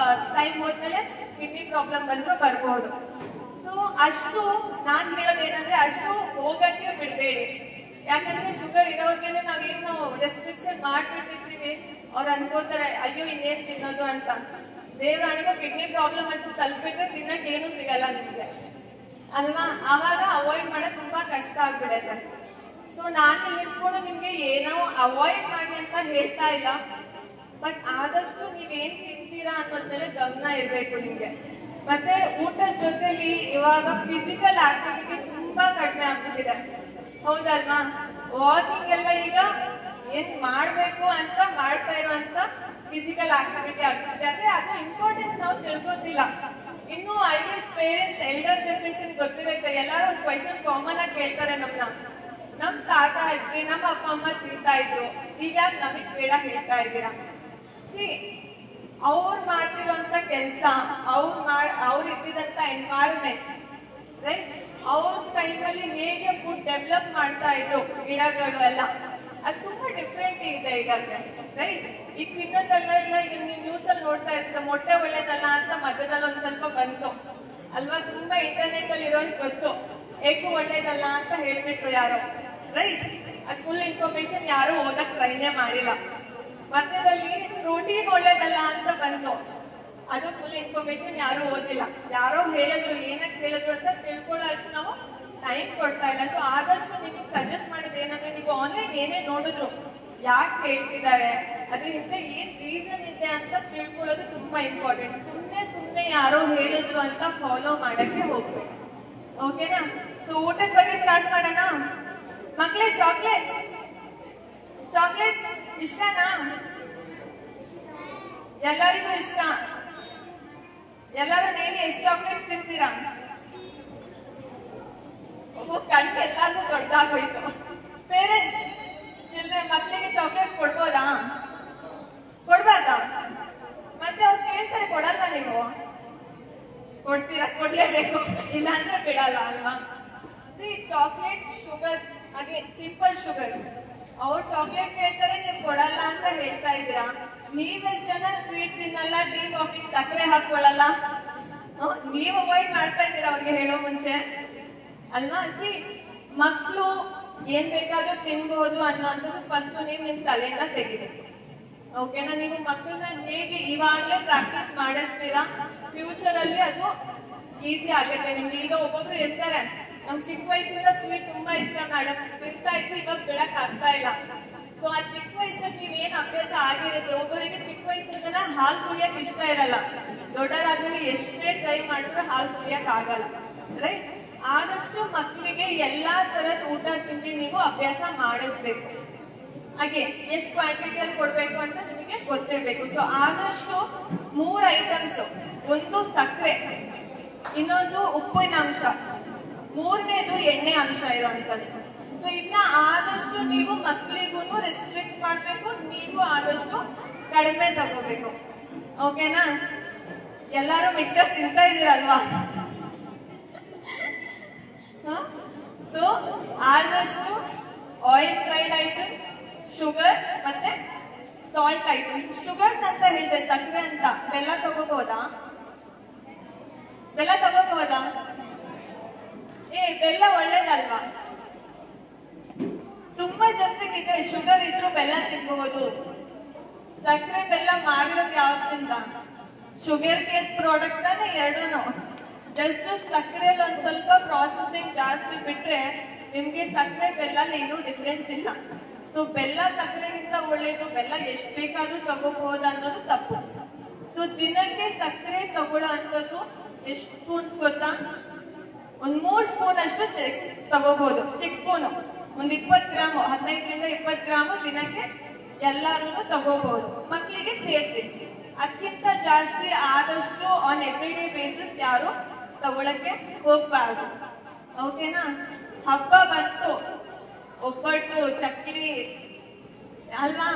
ಟೈಮ್ ಹೋದ್ಮೇಲೆ ಕಿಡ್ನಿ ಪ್ರಾಬ್ಲಮ್ ಬಂದ್ರು ಬರ್ಬೋದು. ಸೊ ಅಷ್ಟು ನಾನ್ ಹೇಳೋದೇನಂದ್ರೆ ಅಷ್ಟು ಹೋಗಕ್ಕೆ ಬಿಡಬೇಡಿ. ಯಾಕಂದ್ರೆ ಶುಗರ್ ಇರೋರ್ಗೆನೆ ನಾವೇನು ರೆಸ್ಟ್ರಿಕ್ಷನ್ ಮಾಡ್ಬಿಟ್ಟಿರ್ತೀವಿ, ಅವ್ರು ಅನ್ಕೋತಾರೆ ಅಯ್ಯೋ ಇನ್ನೇನ್ ತಿನ್ನೋದು ಅಂತ. ದೇವರಾಣಿಗೂ ಕಿಡ್ನಿ ಪ್ರಾಬ್ಲಮ್ ಅಷ್ಟು ತಲುಪಿಟ್ರೆ ತಿನ್ನಕ್ಕೆ ಏನು ಸಿಗಲ್ಲ ನಿಮ್ಗೆ ಅಲ್ವಾ? ಆವಾಗ ಅವಾಯ್ಡ್ ಮಾಡೋದು ತುಂಬಾ ಕಷ್ಟ ಆಗ್ಬಿಡುತ್ತೆ. ಸೊ ನಾನು ನಿಂತ್ಕೊಂಡು ನಿಮ್ಗೆ ಏನೋ ಅವಾಯ್ಡ್ ಮಾಡಿ ಅಂತ ಹೇಳ್ತಾ ಇಲ್ಲ, ಬಟ್ ಆದಷ್ಟು ನೀವೇನ್ ತಿಂತೀರಾ ಅನ್ನೋದ್ಮೇಲೆ ಗಮನ ಇರ್ಬೇಕು ನಿಮ್ಗೆ. ಮತ್ತೆ ಊಟದ ಜೊತೆಲಿ ಇವಾಗ ಫಿಸಿಕಲ್ ಆಕ್ಟಿವಿಟಿ ತುಂಬಾ ಕಡಿಮೆ ಆಗ್ಬಿಟ್ಟಿದೆ, ಹೌದಲ್ವಾ? ವಾಕಿಂಗ್ ಎಲ್ಲ ಈಗ ಏನ್ ಮಾಡ್ಬೇಕು ಅಂತ ಮಾಡ್ತಾ ಇರುವಂತ ಫಿಸಿಕಲ್ ಆಕ್ಟಿವಿಟಿ ಆಗ್ತಿದೆ. ಅಂದ್ರೆ ಅದು ಇಂಪಾರ್ಟೆಂಟ್ ನಾವು ತಿಳ್ಕೊತಿಲ್ಲ. ಇನ್ನು ಐಡಿಯಸ್ ಪೇರೆಂಟ್ಸ್ ಎಲ್ಡರ್ ಜನರೇಷನ್ ಗೊತ್ತಿರುತ್ತೆ. ಎಲ್ಲರೂ ಒಂದು ಕ್ವೆಶನ್ ಕಾಮನ್ ಆಗಿ ಕೇಳ್ತಾರೆ ನಮ್ನ, ನಮ್ ತಾತ ಅಜ್ಜಿ ನಮ್ಮ ಅಪ್ಪ ಅಮ್ಮ ತಿಂತಾ ಇದ್ರು, ಈಗ ನಮಗ್ ಬೇಡ ಹೇಳ್ತಾ ಇದ್ದೀರಾ? ಸಿ, ಅವ್ರು ಮಾಡ್ತಿರೋಂತ ಕೆಲ್ಸ, ಅವ್ರು ಇದ್ದಿದಂತ ಎನ್ವೈರನ್ಮೆಂಟ್, ರೈಟ್? ಅವ್ರ ಟೈಮಲ್ಲಿ ಹೇಗೆ ಫುಡ್ ಡೆವಲಪ್ ಮಾಡ್ತಾ ಇದ್ರು, ಗಿಡಗಳು ಎಲ್ಲ, ಅದು ತುಂಬಾ ಡಿಫ್ರೆಂಟ್ ಇದೆ ಈಗ, ರೈಟ್? ಈಗ ತಿನ್ನೋದೆಲ್ಲ ಇಲ್ಲ. ಈಗ ನೀವು ನ್ಯೂಸ್ ಅಲ್ಲಿ ನೋಡ್ತಾ ಇರ್ತೀರ, ಮೊಟ್ಟೆ ಒಳ್ಳೇದಲ್ಲ ಅಂತ ಮಧ್ಯದಲ್ಲಿ ಒಂದ್ ಸ್ವಲ್ಪ ಬಂತು ಅಲ್ವಾ? ತುಂಬಾ ಇಂಟರ್ನೆಟ್ ಅಲ್ಲಿ ಇರೋನ್ ಗೊತ್ತು, ಏಕು ಒಳ್ಳೇದಲ್ಲ ಅಂತ ಹೇಳ್ಬಿಟ್ರು ಯಾರೋ, ರೈಟ್? ಅದ್ ಫುಲ್ ಇನ್ಫಾರ್ಮೇಶನ್ ಯಾರು ಓದಕ್ ಟ್ರೈನೇ ಮಾಡಿಲ್ಲ. ಮಧ್ಯದಲ್ಲಿ ಪ್ರೋಟೀನ್ ಒಳ್ಳೇದಲ್ಲ ಅಂತ ಬಂತು, ಅದು ಫುಲ್ ಇನ್ಫಾರ್ಮೇಶನ್ ಯಾರು ಓದಿಲ್ಲ. ಯಾರೋ ಹೇಳಿದ್ರು, ಏನಕ್ಕೆ ಹೇಳಿದ್ರು ಅಂತ ತಿಳ್ಕೊಳ್ಳೋ ಅಷ್ಟು ನಾವು ಟೈಮ್ ಕೊಡ್ತಾ ಇಲ್ಲ. ಸೊ ಆದಷ್ಟು ನಿಮಗೆ ಸಜೆಸ್ಟ್ ಮಾಡಿದ್ರೆ ಏನಂದ್ರೆ, ನೀವು ಆನ್ಲೈನ್ ಏನೇ ನೋಡಿದ್ರು ಯಾಕೆ ಹೇಳ್ತಿದ್ದಾರೆ, ಅದ್ರ ಹಿಂದೆ ಏನ್ ರೀಸನ್ ಇದೆ ಅಂತ ತಿಳ್ಕೊಳ್ಳೋದು ತುಂಬಾ ಇಂಪಾರ್ಟೆಂಟ್. ಸುಮ್ನೆ ಯಾರೋ ಹೇಳಿದ್ರು ಅಂತ ಫಾಲೋ ಮಾಡಕ್ಕೆ ಹೋಗ್ಬೇಕು, ಓಕೆನಾ? ಸೊ ಊಟದ ಬಗ್ಗೆ ಸ್ಟಾರ್ಟ್ ಮಾಡೋಣ. ಮಕ್ಳೇ, ಚಾಕ್ಲೇಟ್ಸ್ ಇಷ್ಟನಾ? ಎಲ್ಲರಿಗೂ ಇಷ್ಟ. ಎಲ್ಲರೂ ಡೈಲಿ ಎಷ್ಟು ಚಾಕ್ಲೇಟ್ಸ್ ತಿಂತೀರಾ? ಕಣ್ಣು ಎಲ್ಲಾರ್ಗೂ ದೊಡ್ಡದಾಗೋಯ್ತು. ಪೇರೆಂಟ್ಸ್, ಚಿಲ್ಡ್ರನ್ ಮಕ್ಕಳಿಗೆ ಚಾಕ್ಲೇಟ್ಸ್ ಕೊಡ್ಬೋದಾ? ಕೊಡ್ಬಾರ್ದಾ? ಮತ್ತೆ ಅವ್ರು ಕೇಳ್ತಾರೆ, ಕೊಡಲ್ಲ ನೀವು? ಕೊಡ್ತೀರಾ? ಕೊಡ್ಲೇಬೇಕು, ಇಲ್ಲಾಂದ್ರೆ ಬಿಡಲ್ಲ ಅಲ್ವಾ? ಸಿ, ಚಾಕ್ಲೇಟ್ಸ್ ಶುಗರ್ಸ್, ಹಾಗೆ ಸಿಂಪಲ್ ಶುಗರ್ಸ್. ಅವ್ರು ಚಾಕ್ಲೇಟ್ ಕೇಳ್ತಾರೆ, ನೀವು ಕೊಡಲ್ಲ ಅಂತ ಹೇಳ್ತಾ ಇದ್ದೀರಾ. ನೀವೆಷ್ಟು ಜನ ಸ್ವೀಟ್ ತಿನ್ನಲ್ಲ, ಟೀ ಕಾಫಿ ಸಕ್ಕರೆ ಹಾಕೊಳ್ಳಲ್ಲ? ನೀವು ಅವಾಯ್ಡ್ ಮಾಡ್ತಾ ಇದ್ದೀರಾ ಅವ್ರಿಗೆ ಹೇಳೋ ಮುಂಚೆ ಅಲ್ವಾ? ಸಿ, ಮಕ್ಕಳು ಏನ್ ಬೇಕಾದ್ರೂ ತಿನ್ಬಹುದು ಅನ್ನೋಂಥದ್ದು ಫಸ್ಟ್ ನೀವು ನಿಮ್ ತಲೆಯಿಂದ ತೆಗಿಬೇಕು, ಓಕೆನಾ? ನೀವು ಮಕ್ಕಳನ್ನ ಹೇಗೆ ಇವಾಗಲೇ ಪ್ರಾಕ್ಟೀಸ್ ಮಾಡಿಸ್ತೀರಾ, ಫ್ಯೂಚರ್ ಅಲ್ಲಿ ಅದು ಈಸಿ ಆಗುತ್ತೆ ನಿಮ್ಗೆ. ಈಗ ಒಬ್ಬೊಬ್ರು ಇರ್ತಾರೆ, ನಮ್ ಚಿಕ್ಕ ವಯಸ್ಸಿಂದ ಸ್ವೀಟ್ ತುಂಬಾ ಇಷ್ಟ ಮೇಡಮ್, ತಿಂತಾ ಇದ್ದು ಇವಾಗ ಬಿಡಕ್ ಆಗ್ತಾ ಇಲ್ಲ. ಸೊ ಆ ಚಿಕ್ಕ ವಯಸ್ಸಲ್ಲಿ ನೀವೇನ್ ಅಭ್ಯಾಸ ಆಗಿರುತ್ತೆ, ಒಬ್ಬರಿಗೆ ಚಿಕ್ಕ ವಯಸ್ಸಿಂದ ಹಾಲು ಕುಡಿಯಕ್ ಇಷ್ಟ ಇರಲ್ಲ, ದೊಡ್ಡರಾದ್ಮೇಲೆ ಎಷ್ಟೇ ಟ್ರೈ ಮಾಡಿದ್ರು ಹಾಲು ಕುಡಿಯಕ್ ಆಗಲ್ಲ, ರೈಟ್? ಆದಷ್ಟು ಮಕ್ಕಳಿಗೆ ಎಲ್ಲಾ ತರದ ಊಟ ತಿಂಡಿ ನೀವು ಅಭ್ಯಾಸ ಮಾಡಿಸ್ಬೇಕು. ಹಾಗೆ ಎಷ್ಟು ಕ್ವಾಂಟಿಟಿಯಲ್ಲಿ ಕೊಡ್ಬೇಕು ಅಂತ ನಿಮಗೆ ಗೊತ್ತಿರ್ಬೇಕು. ಸೊ ಆದಷ್ಟು 3 ಐಟಮ್ಸ್, ಒಂದು ಸಕ್ಕರೆ, ಇನ್ನೊಂದು ಉಪ್ಪಿನ ಅಂಶ, ಮೂರನೇದು ಎಣ್ಣೆ ಅಂಶ ಇರುವಂತದ್ದು. ಸೊ ಇದನ್ನ ಆದಷ್ಟು ನೀವು ಮಕ್ಕಳಿಗೂ ರೆಸ್ಟ್ರಿಕ್ಟ್ ಮಾಡ್ಬೇಕು, ನೀವು ಆದಷ್ಟು ಕಡಿಮೆ ತಗೋಬೇಕು, ಓಕೆನಾ? ಎಲ್ಲರೂ ಮಿಕ್ಸರ್ ತಿಂತಾ ಇದೀರಲ್ವಾ? ಸೊ ಆದಷ್ಟು ಆಯಿಲ್ ಫ್ರೈಡ್ ಐಟಮ್ಸ್, ಶುಗರ್ಸ್ ಮತ್ತೆ ಸಾಲ್ಟ್ ಐಟಮ್ಸ್. ಶುಗರ್ಸ್ ಅಂತ ಹೇಳಿದೆ, ಸಕ್ಕರೆ ಅಂತ. ಬೆಲ್ಲ ತಗೋಬಹುದಾ? ಬೆಲ್ಲ ಒಳ್ಳೇದಲ್ವಾ? ತುಂಬಾ ಜನರಿಗೆ ಶುಗರ್ ಇದ್ರೂ ಬೆಲ್ಲ ತಿನ್ಬಹುದು. ಸಕ್ಕರೆ ಬೆಲ್ಲ ಮಾಡಿರೋದು ಯಾವ್ದಿಂದ? ಶುಗರ್ ಕೇನ್ ಪ್ರಾಡಕ್ಟ್ ತಾನೆ ಎರಡೂನು. ಜಸ್ಟ್ ಸಕ್ಕರೆಯಲ್ಲಿ ಒಂದ್ ಸ್ವಲ್ಪ ಪ್ರಾಸೆಸಿಂಗ್ ಜಾಸ್ತಿ ಬಿಟ್ರೆ ನಿಮ್ಗೆ ಸಕ್ಕರೆ ಬೆಲ್ಲ ಏನೂ ಡಿಫ್ರೆನ್ಸ್ ಇಲ್ಲ. ಸೊ ಬೆಲ್ಲ ಸಕ್ಕರೆಗಿಂತ ಒಳ್ಳೇದು, ಬೆಲ್ಲ ಎಷ್ಟು ಬೇಕಾದ್ರೂ ತಗೋಬಹುದು ಅನ್ನೋದು ತಪ್ಪು. ಸೊ ದಿನಕ್ಕೆ ಸಕ್ಕರೆ ತಗೊಳ್ಳೋ ಅಂತದ್ದು ಎಷ್ಟು ಸ್ಪೂನ್ಸ್ ಗೊತ್ತಾ? ಒಂದ್ 3 ಸ್ಪೂನ್ ಅಷ್ಟು ತಗೋಬಹುದು, ಚಿಕ್ಕ ಸ್ಪೂನು. ಒಂದ್ 20 ಗ್ರಾಮ್, 15ರಿಂದ 20 ಗ್ರಾಮ್ ದಿನಕ್ಕೆ ಎಲ್ಲಾರು ತಗೋಬಹುದು, ಮಕ್ಕಳಿಗೆ ಸೇರಿಸಿ. ಅದಕ್ಕಿಂತ ಜಾಸ್ತಿ ಆದಷ್ಟು ಆನ್ ಎವ್ರಿ ಡೇ ಬೇಸಿಸ್ ಯಾರು ತಗೊಳಕ್ಕೆ ಹೋಗ್ಬಾರ್ದು, ಓಕೆನಾ? ಹಬ್ಬ ಬಂತು, ಒಬ್ಬಟ್ಟು ಚಕ್ಲಿ ಅಲ್ವಾ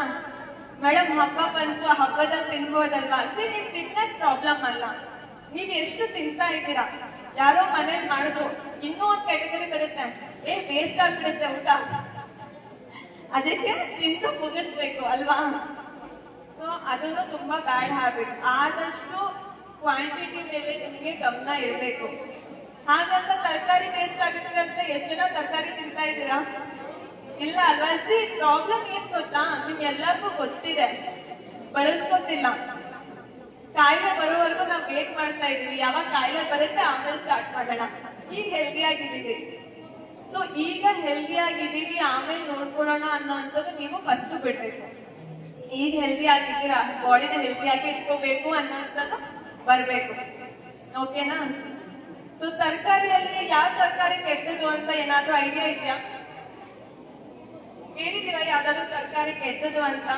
ಮೇಡಮ್? ಹಬ್ಬ ಬಂತು, ಹಬ್ಬದಲ್ಲಿ ತಿನ್ಬೋದಲ್ವಾ? ಸರಿ, ನೀವು ತಿನ್ನೋದ್ ಪ್ರಾಬ್ಲಮ್ ಅಲ್ಲ, ನೀವು ಎಷ್ಟು ತಿಂತಾ ಇದ್ದೀರಾ. ಯಾರೋ ಮನೇಲಿ ಮಾಡಿದ್ರು, ಇನ್ನೂ ಒಂದ್ ಕ್ಯಾಟಗರಿ ಬರುತ್ತೆ, ವೇಸ್ಟ್ ಆಗ್ಬಿಡುತ್ತೆ ಊಟ, ಅದಕ್ಕೆ ತಿಂದು ಮುಗಿಸ್ಬೇಕು ಅಲ್ವಾ? ಸೊ ಅದನ್ನು ತುಂಬಾ ಬ್ಯಾಡ್ ಹ್ಯಾಬಿಟ್. ಆದಷ್ಟು ಕ್ವಾಂಟಿಟಿ ಮೇಲೆ ನಿಮಗೆ ಗಮನ ಇರಬೇಕು. ಹಾಗಂತ ತರಕಾರಿ ವೇಸ್ಟ್ ಆಗುತ್ತೆ ಅಂತ ಎಷ್ಟು ಜನ ತರಕಾರಿ ತಿಂತಾ ಇದ್ದೀರಾ? ಇಲ್ಲ ಅಲ್ವಾ? ಪ್ರಾಬ್ಲಮ್ ಏನ್ ಗೊತ್ತಾ, ನಿಮ್ಗೆಲ್ಲರಿಗೂ ಗೊತ್ತಿದೆ, ಬಳಸ್ಕೊತಿಲ್ಲ. ಕಾಯಿಲೆ ಬರೋವರೆಗೂ ನಾವು ವೇಟ್ ಮಾಡ್ತಾ ಇದೀವಿ, ಯಾವಾಗ ಕಾಯಿಲೆ ಬರುತ್ತೆ ಆಮೇಲೆ ಸ್ಟಾರ್ಟ್ ಮಾಡೋಣ. ಈಗ ಹೆಲ್ದಿ ಆಗಿದ್ದೀವಿ, ಸೊ ಈಗ ಹೆಲ್ದಿ ಆಗಿದ್ದೀವಿ, ಆಮೇಲೆ ನೋಡ್ಕೊಳ್ಳೋಣ ಅನ್ನೋಂಥದ್ದು ನೀವು ಫಸ್ಟ್ ಬಿಡ್ಬೇಕು. ಈಗ ಹೆಲ್ದಿ ಆಗಿದ್ದೀರಾ, ಬಾಡಿನ ಹೆಲ್ದಿ ಆಗಿ ಇಟ್ಕೋಬೇಕು ಅನ್ನೋಂಥದ್ದು ಬರ್ಬೇಕು. ಓಕೆನಾ? ಸೊ ತರಕಾರಿಯಲ್ಲಿ ಯಾವ ತರಕಾರಿ ಕೆಟ್ಟದು ಅಂತ ಏನಾದ್ರೂ ಐಡಿಯಾ ಇದೆಯಾ? ಹೇಳಿದೀರಾ ಯಾವ್ದಾದ್ರು ತರಕಾರಿ ಕೆಟ್ಟದು ಅಂತ?